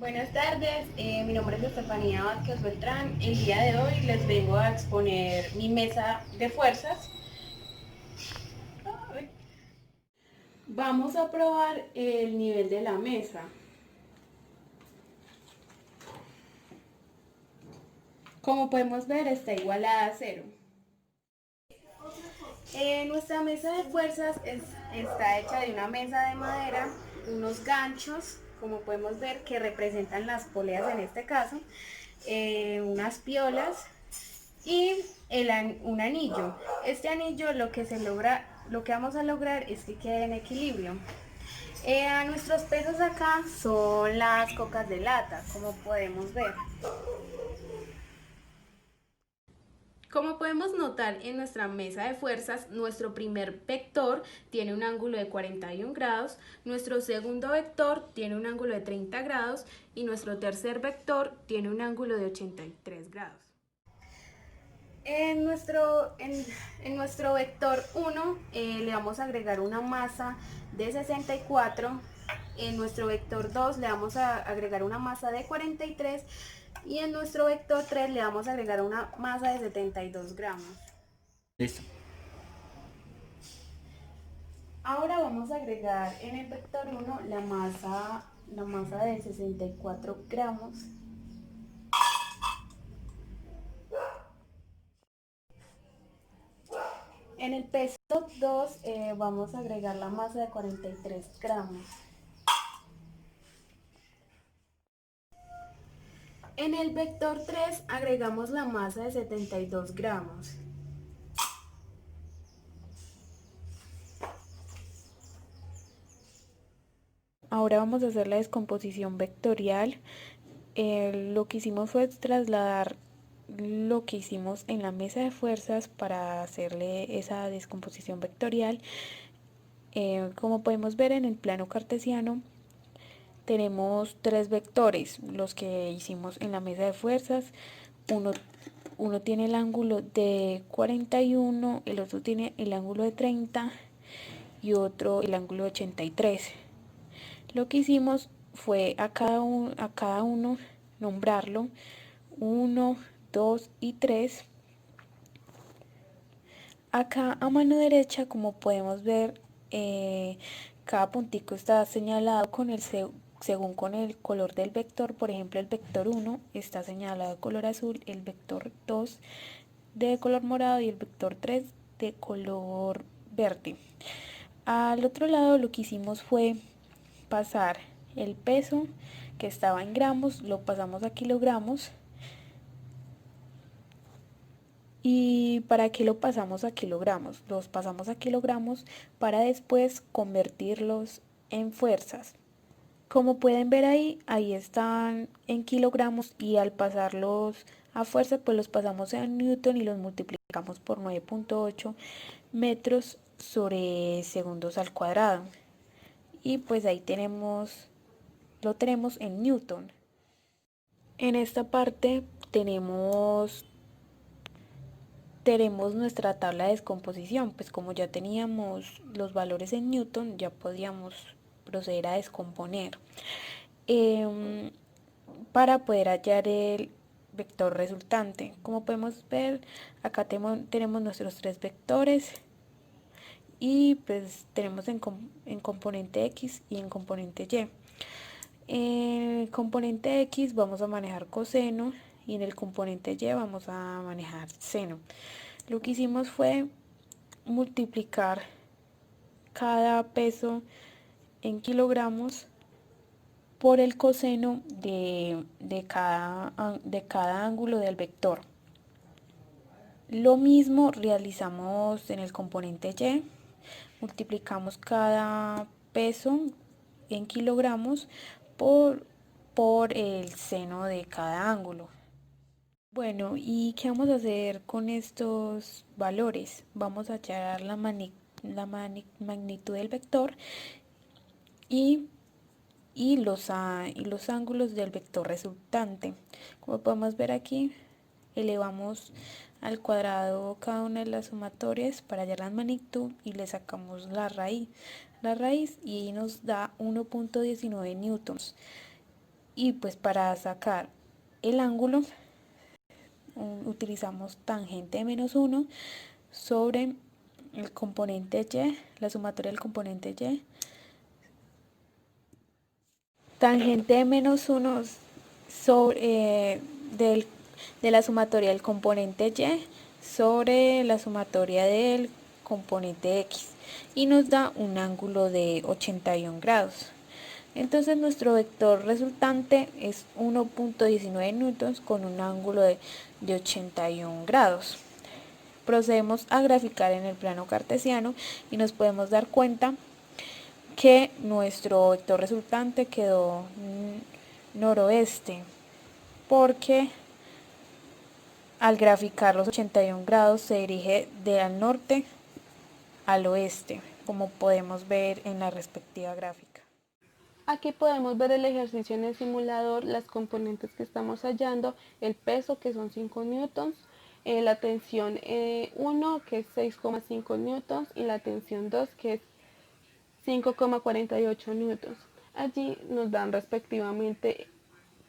Buenas tardes, mi nombre es Estefanía Vázquez Beltrán. El día de hoy les vengo a exponer mi mesa de fuerzas. Vamos a probar el nivel de la mesa. Como podemos ver, está igualada a cero. Nuestra mesa de fuerzas está hecha de una mesa de madera, unos ganchos, como podemos ver, que representan las poleas en este caso, unas piolas y un anillo. Este anillo lo que vamos a lograr es que quede en equilibrio. Nuestros pesos acá son las cocas de lata, como podemos ver. Como podemos notar en nuestra mesa de fuerzas, nuestro primer vector tiene un ángulo de 41 grados, nuestro segundo vector tiene un ángulo de 30 grados y nuestro tercer vector tiene un ángulo de 83 grados. En nuestro vector 1 le vamos a agregar una masa de 64, en nuestro vector 2 le vamos a agregar una masa de 43 y en nuestro vector 3 le vamos a agregar una masa de 72 gramos. Listo. Ahora vamos a agregar en el vector 1 la masa de 64 gramos. En el peso 2 vamos a agregar la masa de 43 gramos. En el vector 3 agregamos la masa de 72 gramos. Ahora vamos a hacer la descomposición vectorial. Lo que hicimos fue trasladar lo que hicimos en la mesa de fuerzas para hacerle esa descomposición vectorial. Como podemos ver en el plano cartesiano, tenemos tres vectores, los que hicimos en la mesa de fuerzas. Uno, uno tiene el ángulo de 41, el otro tiene el ángulo de 30 y otro el ángulo de 83. Lo que hicimos fue a cada uno nombrarlo 1, 2 y 3. Acá a mano derecha, como podemos ver, cada puntico está señalado según con el color del vector. Por ejemplo, el vector 1 está señalado de color azul, el vector 2 de color morado y el vector 3 de color verde. Al otro lado lo que hicimos fue pasar el peso que estaba en gramos, lo pasamos a kilogramos. ¿Y para qué lo pasamos a kilogramos? Los pasamos a kilogramos para después convertirlos en fuerzas. Como pueden ver ahí están en kilogramos y al pasarlos a fuerza pues los pasamos a newton y los multiplicamos por 9.8 metros sobre segundos al cuadrado. Y pues ahí lo tenemos en newton. En esta parte tenemos nuestra tabla de descomposición, pues como ya teníamos los valores en newton, ya podíamos proceder a descomponer eh, para poder hallar el vector resultante. Como podemos ver, acá tenemos nuestros tres vectores y pues tenemos en componente X y en componente Y. En el componente X vamos a manejar coseno y en el componente Y vamos a manejar seno. Lo que hicimos fue multiplicar cada peso en kilogramos por el coseno de cada ángulo del vector. Lo mismo realizamos en el componente Y. Multiplicamos cada peso en kilogramos por, por el seno de cada ángulo. Bueno, ¿y qué vamos a hacer con estos valores? Vamos a hallar magnitud del vector y, y los ángulos del vector resultante. Como podemos ver aquí, elevamos al cuadrado cada una de las sumatorias para hallar la magnitud y le sacamos la raíz y nos da 1.19 newtons. Y pues para sacar el ángulo utilizamos tangente de menos 1 sobre el componente y, la sumatoria del componente y, tangente de menos 1 sobre, de la sumatoria del componente y sobre la sumatoria del componente x, y nos da un ángulo de 81 grados. Entonces nuestro vector resultante es 1.19 newtons con un ángulo de 81 grados. Procedemos a graficar en el plano cartesiano y nos podemos dar cuenta que nuestro vector resultante quedó noroeste, porque al graficar los 81 grados se dirige del norte al oeste, como podemos ver en la respectiva gráfica. Aquí podemos ver el ejercicio en el simulador, las componentes que estamos hallando, el peso que son 5 newtons, la tensión 1 que es 6,5 newtons y la tensión 2 que es 5,48 newtons. Allí nos dan respectivamente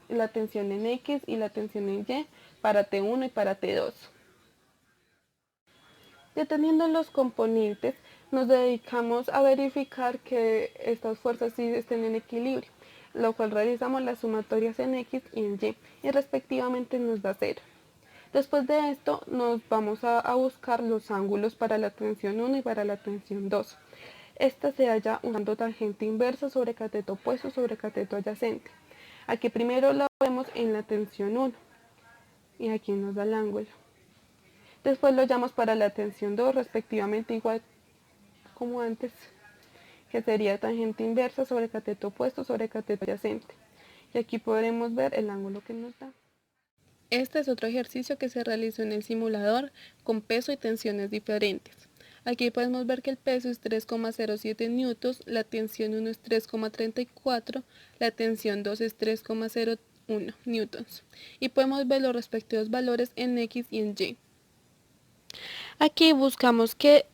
la tensión en X y la tensión en Y para T1 y para T2. Ya teniendo los componentes, nos dedicamos a verificar que estas fuerzas sí estén en equilibrio, lo cual realizamos las sumatorias en X y en Y respectivamente nos da 0. Después de esto nos vamos a buscar los ángulos para la tensión 1 y para la tensión 2. Esta se halla usando tangente inversa sobre cateto opuesto sobre cateto adyacente. Aquí primero la vemos en la tensión 1 y aquí nos da el ángulo. Después lo hallamos para la tensión 2 respectivamente igual como antes, que sería tangente inversa sobre cateto opuesto sobre cateto adyacente. Y aquí podremos ver el ángulo que nos da. Este es otro ejercicio que se realizó en el simulador con peso y tensiones diferentes. Aquí podemos ver que el peso es 3,07 newtons, la tensión 1 es 3,34, la tensión 2 es 3,01 newtons. Y podemos ver los respectivos valores en X y en Y. Aquí buscamos que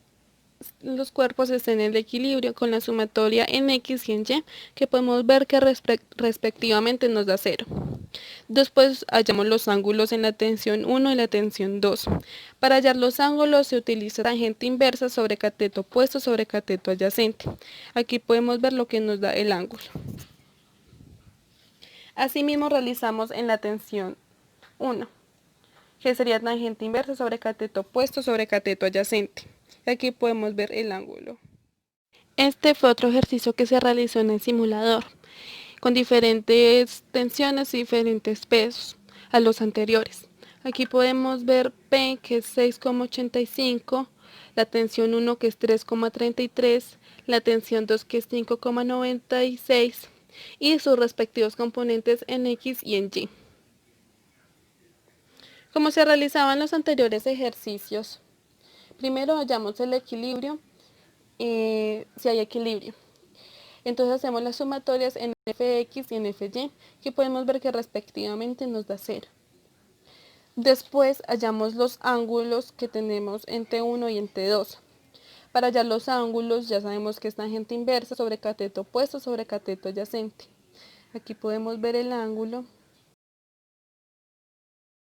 los cuerpos estén en equilibrio con la sumatoria en X y en Y, que podemos ver que respectivamente nos da 0. Después hallamos los ángulos en la tensión 1 y la tensión 2. Para hallar los ángulos se utiliza tangente inversa sobre cateto opuesto sobre cateto adyacente. Aquí podemos ver lo que nos da el ángulo. Asimismo realizamos en la tensión 1, que sería tangente inversa sobre cateto opuesto sobre cateto adyacente. Aquí podemos ver el ángulo. Este fue otro ejercicio que se realizó en el simulador, con diferentes tensiones y diferentes pesos a los anteriores. Aquí podemos ver P, que es 6,85, la tensión 1, que es 3,33, la tensión 2, que es 5,96, y sus respectivos componentes en X y en Y. Como se realizaban los anteriores ejercicios, primero hallamos el equilibrio, si hay equilibrio. Entonces hacemos las sumatorias en Fx y en Fy, que podemos ver que respectivamente nos da 0. Después hallamos los ángulos que tenemos en T1 y en T2. Para hallar los ángulos ya sabemos que es tangente inversa sobre cateto opuesto sobre cateto adyacente. Aquí podemos ver el ángulo